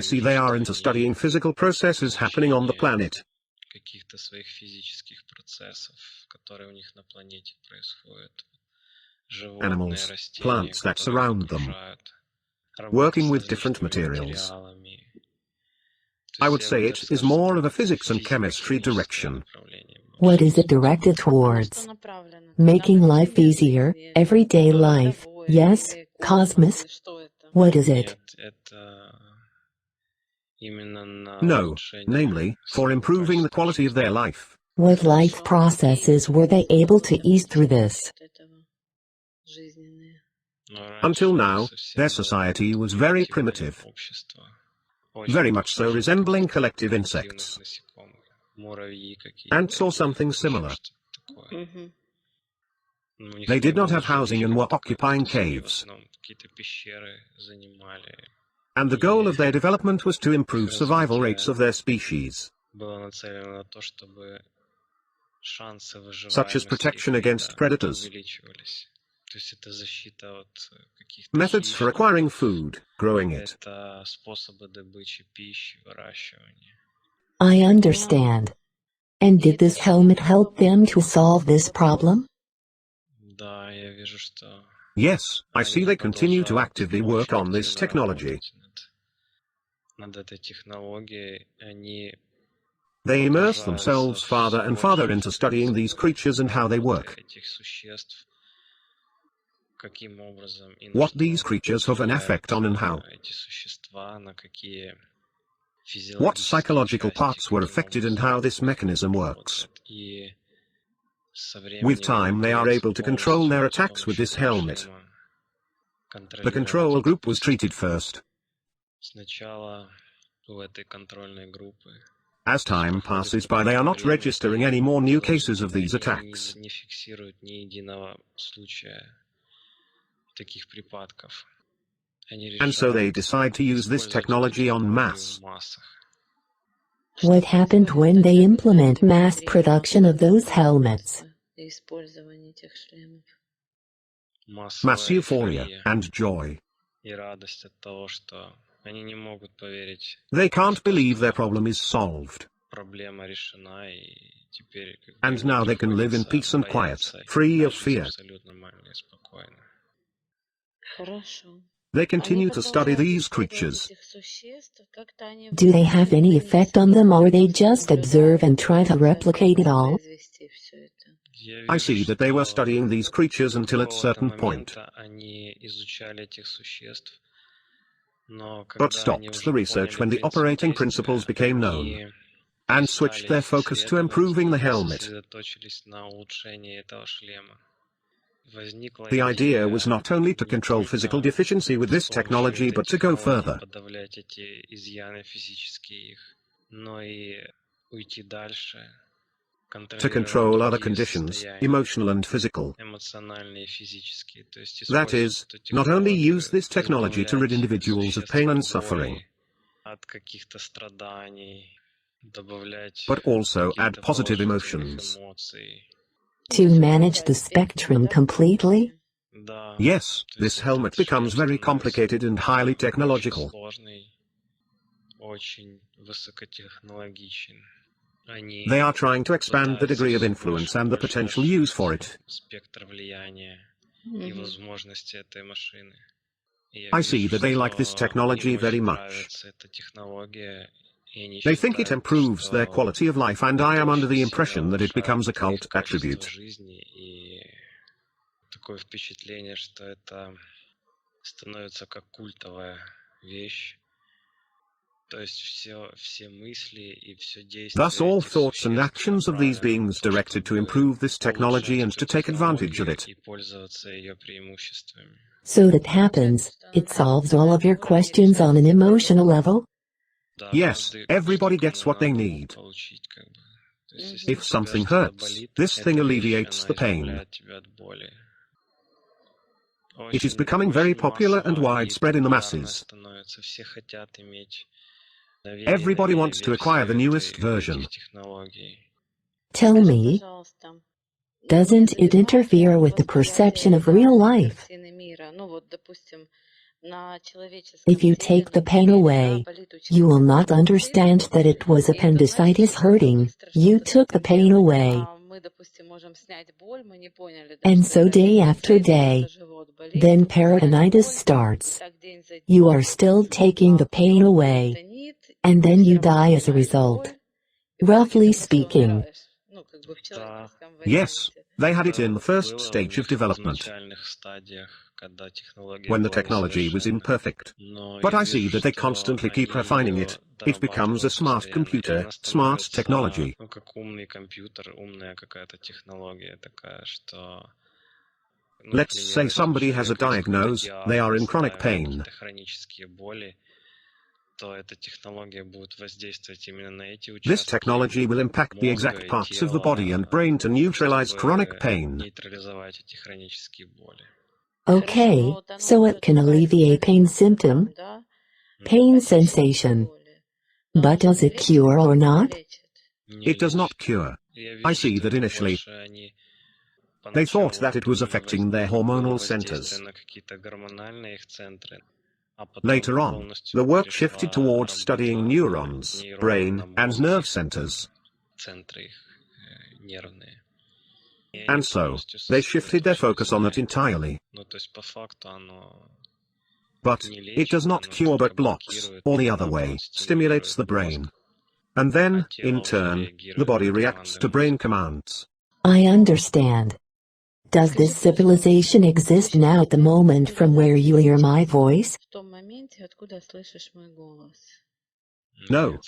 I see they are into studying physical processes happening on the planet. Каких-то своих физических процессов, которые у них на планете происходят. Животные, Animals, растения, plants that которые их surround them, окружают. Работа working с with different различными materials. материалами. I would say it is more of a physics and chemistry direction. What is it directed towards? Making life easier, everyday life, yes, cosmos? What is it? No, namely, for improving the quality of their life. What life processes were they able to ease through this? Until now, their society was very primitive, very much so resembling collective insects. Ants or something similar. They did not have housing and were occupying caves. And the goal of their development was to improve survival rates of their species, such as protection against predators, methods for acquiring food, growing it. I understand. And did this helmet help them to solve this problem? Yes, I see they continue to actively work on this technology. They immerse themselves farther and farther into studying these creatures and how they work. What these creatures have an effect on and how. What psychological parts were affected and how this mechanism works. With time they are able to control their attacks with this helmet. The control group was treated first. As time passes by, they are not registering any more new cases of these attacks. And so they decide to use this technology en masse. What happened when they implement mass production of those helmets? Mass euphoria and joy. They can't believe their problem is solved. And now they can live in peace and quiet, free of fear. They continue to study these creatures. Do they have any effect on them, or they just observe and try to replicate it all? I see that they were studying these creatures until at a certain point, but stopped the research when the operating principles became known, and switched their focus to improving the helmet. The idea was not only to control physical deficiency with this technology, but to go further. To control other conditions, emotional and physical. That is, not only use this technology to rid individuals of pain and suffering, but also add positive emotions. To manage the spectrum completely? Yes, this helmet becomes very complicated and highly technological. They are trying to expand the degree of influence and the potential use for it. I see that they like this technology very much. They think it improves their quality of life, and I am under the impression that it becomes a cult attribute. Thus all thoughts and actions of these beings directed to improve this technology and to take advantage of it. So that happens, it solves all of your questions on an emotional level? Yes, everybody gets what they need. If something hurts, this thing alleviates the pain. It is becoming very popular and widespread in the masses. Everybody wants to acquire the newest version. Tell me, doesn't it interfere with the perception of real life? If you take the pain away, you will not understand that it was appendicitis hurting. You took the pain away. And so day after day, then peritonitis starts. You are still taking the pain away, and then you die as a result. Roughly speaking. Yes, they had it in the first stage of development, when the technology was imperfect. But I see that they constantly keep refining it. It becomes a smart computer, smart technology. Let's say somebody has a diagnosis, they are in chronic pain. This technology will impact the exact parts of the body and brain to neutralize chronic pain. Okay, so it can alleviate pain symptom, pain sensation. But does it cure or not? It does not cure. I see that initially, they thought that it was affecting their hormonal centers. Later on, the work shifted towards studying neurons, brain, and nerve centers. And so, they shifted their focus on that entirely. But, it does not cure but blocks, or the other way, stimulates the brain. And then, in turn, the body reacts to brain commands. I understand. Does this civilization exist now at the moment from where you hear my voice? No.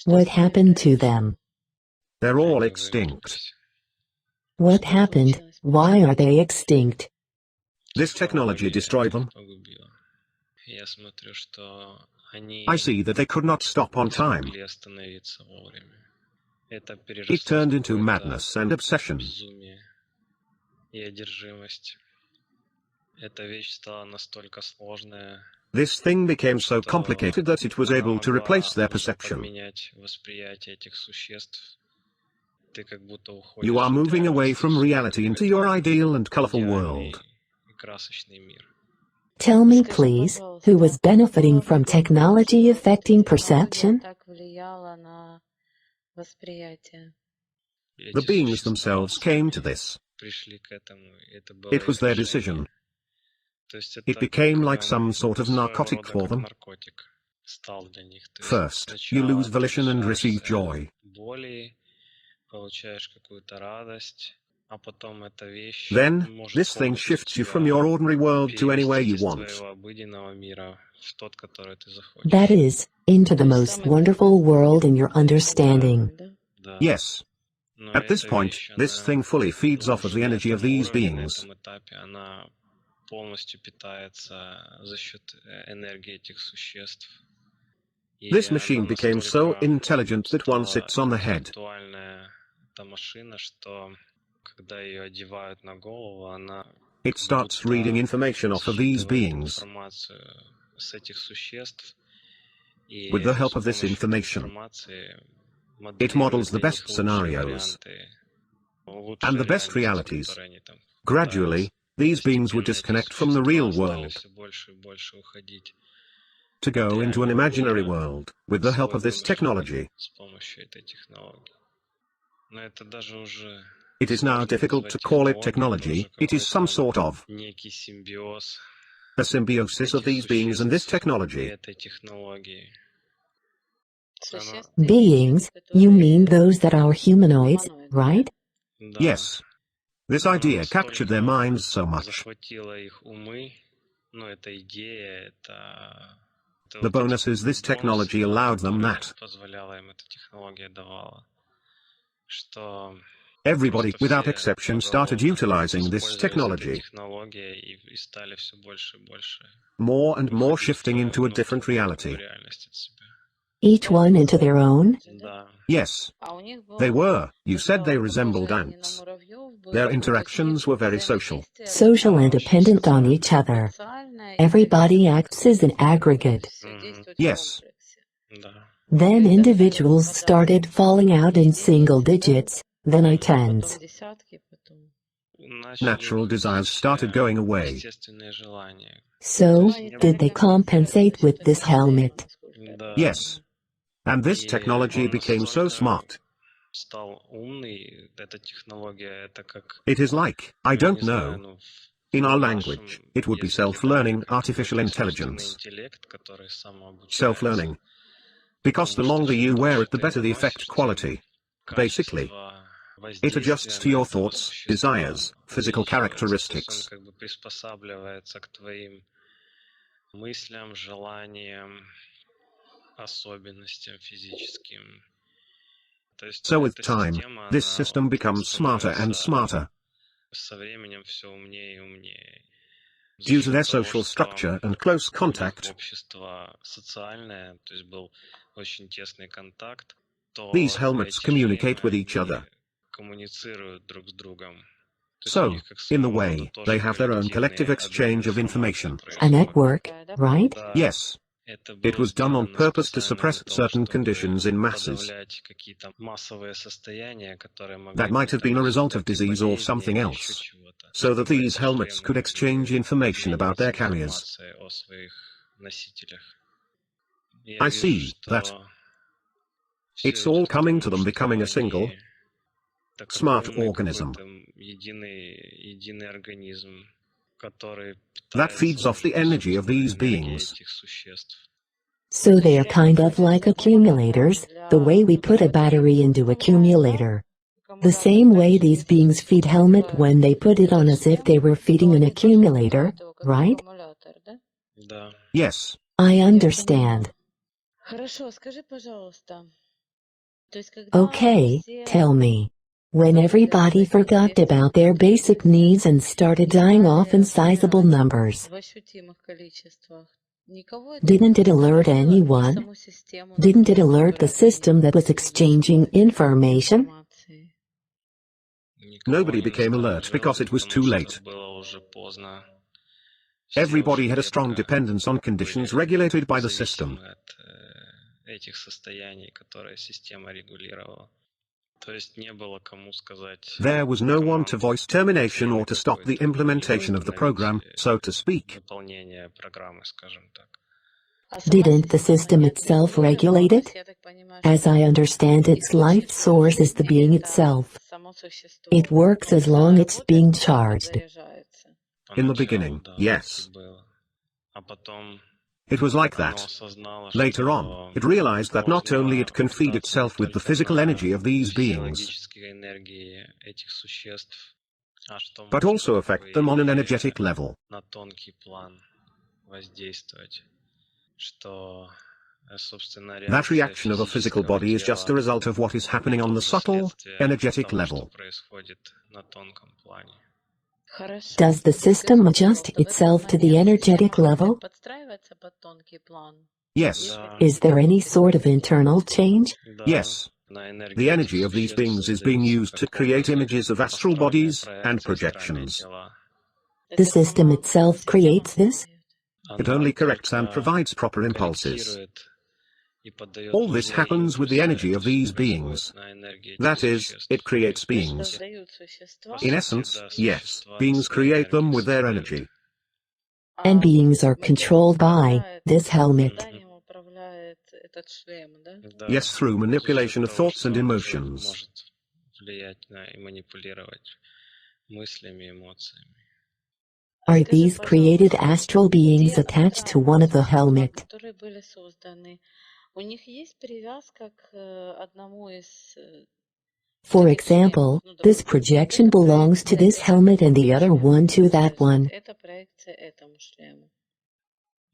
What happened to them? They're all extinct. What happened? Why are they extinct? This technology destroyed them. I see that they could not stop on time. It turned into madness and obsession. This thing became so complicated that it was able to replace their perception. You are moving away from reality into your ideal and colorful world. Tell me please, who was benefiting from technology affecting perception? The beings themselves came to this. It was their decision. It became like some sort of narcotic for them. First, you lose volition and receive joy. Then, this thing shifts you from your ordinary world to anywhere you want. That is, into the most wonderful world in your understanding. Yes. At this point, this thing fully feeds off of the energy of these beings. This machine became so intelligent that one sits on the head. It starts reading information off of these beings. With the help of this information, it models the best scenarios and the best realities. Gradually, these beings would disconnect from the real world to go into an imaginary world with the help of this technology. It is now difficult to call it technology, it is some sort of a symbiosis of these beings and this technology. Beings, you mean those that are humanoids, right? Yes. This idea captured their minds so much. The bonus is this technology allowed them that everybody, without exception, started utilizing this technology. More and more shifting into a different reality. Each one into their own? Yes. They were. You said they resembled ants. Their interactions were very social. Social and dependent on each other. Everybody acts as an aggregate. Yes. Then individuals started falling out in single digits, then tens. Natural desires started going away. естественные желания. So, did they compensate with this helmet? Да. Yes. And this technology became so smart. Стал умный, эта технология, это как, It is like, I я don't не знаю, know. ну, In our в language, нашем it would be языке, self-learning да, artificial какой-то искусственный intelligence. интеллект, который самообучается. Self-learning. Because the Потому что longer you чем wear больше it, the ты better его the носишь, effect тем quality. Basically, качество it воздействия adjusts to на your этого thoughts, существа desires, physical увеличивается. То есть он characteristics. как бы приспосабливается к твоим мыслям, желаниям, особенностям физическим. То есть So with эта time, система, this она system becomes smarter and становится smarter. со временем все умнее и умнее. За Due to their счет того, social что structure and close у них contact, общество социальное, то есть был очень тесный контакт, these то helmets эти communicate шлемы, with each они other. коммуницируют друг с другом. То есть у So, них как in the своего рода way, тоже they have their own коллективный collective exchange обмен of information. информацией A происходит. network, right? Да, Yes, это it было was done on сделано purpose to специально для suppress того, certain чтобы conditions in masses. подавлять какие-то массовые состояния, которые That могли might быть have там been в a result of результате disease or болезни something или еще else. чего-то, So that чтобы these эти helmets шлемы could exchange могли information about their обмениваться carriers. информацией о своих носителях. Я I вижу, see that что все it's all идет к coming тому, to them что becoming a single, они это как smart умный organism какой-то единый организм, который that питается, feeds off the по energy сути, of на these энергии beings. этих существ. So they are kind of like accumulators, the way we put a battery into accumulator. The same way these beings feed helmet when they put it on as if they were feeding an accumulator, right? Да. Yes, I understand. Okay, tell me. When everybody forgot about their basic needs and started dying off in sizable numbers, didn't it alert anyone? Didn't it alert the system that was exchanging information? Никого nobody не became alert насторожило, because it was потому too что late. было уже поздно. Все Everybody уже had a strong крепко dependence on conditions были regulated by the system. зависимы от этих состояний, которые система регулировала. То есть не было кому сказать There was no one to команду voice termination время or to stop the какое-то, или implementation of the program, остановить so to speak. выполнение программы, скажем так. Didn't the system itself regulate it? As I understand, its life source is the being itself. It works as long as it's being charged. In the Поначалу, beginning, да, так yes. и было. А потом It was like оно that. осознало, Later on, что it realized that not only можно it can feed питаться не itself with the только physical на energy of these beings, физиологической энергии этих существ, а что but может also как affect бы them on an и energetic level. на тонкий план воздействовать, что, собственно, That реакция reaction of a physical физического body is just a тела result of what is happening on the тоже subtle, следствие energetic того, что level. происходит на тонком плане. Does the system adjust itself to the energetic level? Yes, Да, Is there any sort of internal change? да, yes. на энергии The этих energy of these существ beings is being создаются used to как create образы, images of astral астральные bodies and проекции, астральные projections. тела. The system itself creates this? It Она only corrects and только provides proper impulses. корректирует и подает All this нужные happens with the импульсы. energy Это of все these происходит beings. на энергии этих That is, существ. it creates По beings. сути, In essence, да, yes, существа на beings своей create them энергии with their создают. energy. And beings are controlled by this helmet. Да, Yes, through за счет manipulation of того, thoughts что and он emotions. может влиять на и манипулировать мыслями, эмоциями. Are these created astral beings attached to one of the helmet? For example, this projection belongs to this helmet and the other one to that one.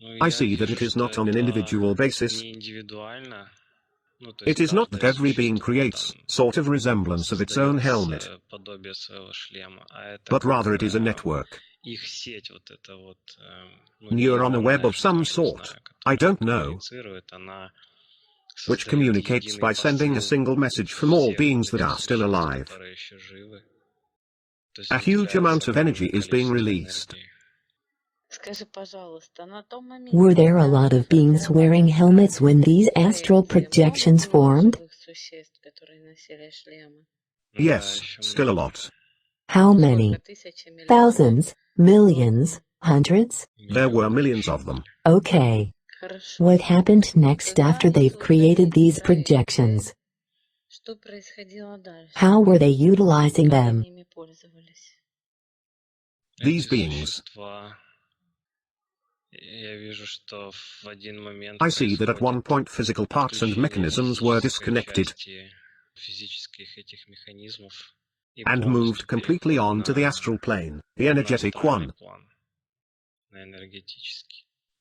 Ну, I я see that вижу, it is что not on an это individual basis. не индивидуально. Ну, то It есть is not that каждое every being существо creates там sort of resemblance of its own создает helmet, подобие своего шлема, а это but как rather it is a network. их сеть, вот эта вот ну, Neuron a web нейронная, of some что ли, не sort, знаю, I которая don't know, коммуницирует, она which создает communicates единый by sending a посыл single message from all всех beings вот that этих are still существ, alive. которые еще живы. То есть A huge amount выделяется of energy огромное is being количество released. энергии. Were there a lot of beings wearing helmets when these astral projections formed? Да, Yes, еще still a много. lot. How many? Thousands, millions, hundreds? There were millions of them. Okay. What happened next after they've created these projections? How were they utilizing them? These beings, I see that at one point physical parts and mechanisms were disconnected and moved completely on to the astral plane, the energetic one.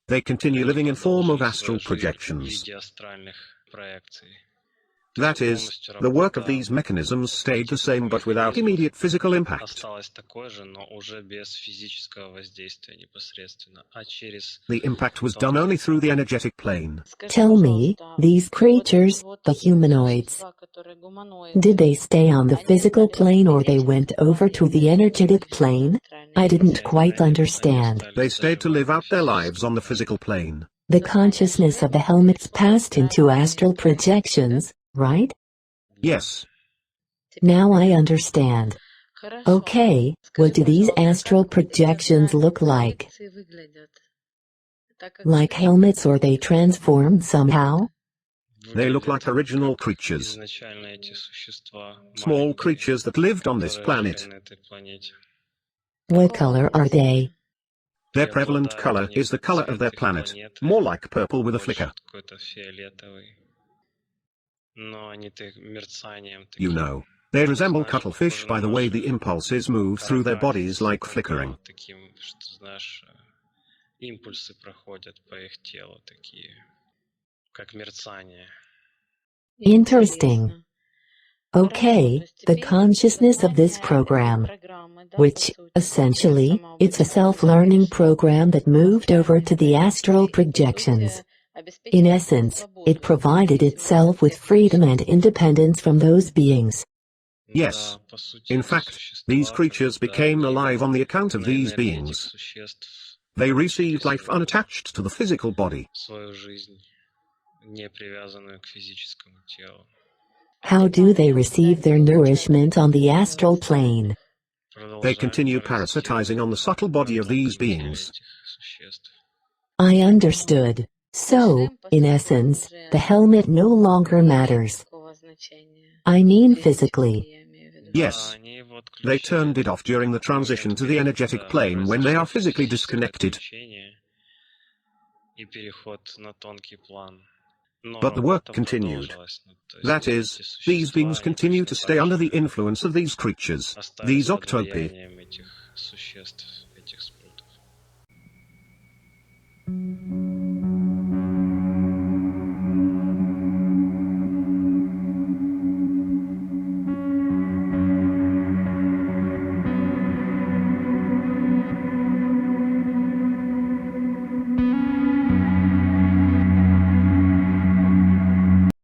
They continue living in form of astral projections. That is, the work of these mechanisms stayed the same but without immediate physical impact. The impact was done only through the energetic plane. Tell me, these creatures, the humanoids, did they stay on the physical plane or they went over to the energetic plane? I didn't quite understand. They stayed to live out their lives on the physical plane. The consciousness of the helmets passed into astral projections, right? Yes. Now I understand. Okay, what do these astral projections look like? Like helmets or they transformed somehow? They look like original creatures. Small creatures that lived on this planet. What color are they? Their prevalent color is the color of their planet, more like purple with a flicker. You know, they resemble cuttlefish by the way the impulses move through their bodies like flickering. Interesting. Okay, the consciousness of this program, which, essentially, it's a self-learning program that moved over to the astral projections. In essence, it provided itself with freedom and independence from those beings. Yes. In fact, these creatures became alive on the account of these beings. They received life unattached to the physical body. How do they receive their nourishment on the astral plane? They continue parasitizing on the subtle body of these beings. I understood. So, in essence, the helmet no longer matters. I mean physically. Yes. They turned it off during the transition to the energetic plane when they are physically disconnected. But the work continued. That is, these beings continue to stay under the influence of these creatures, these OCTOPI.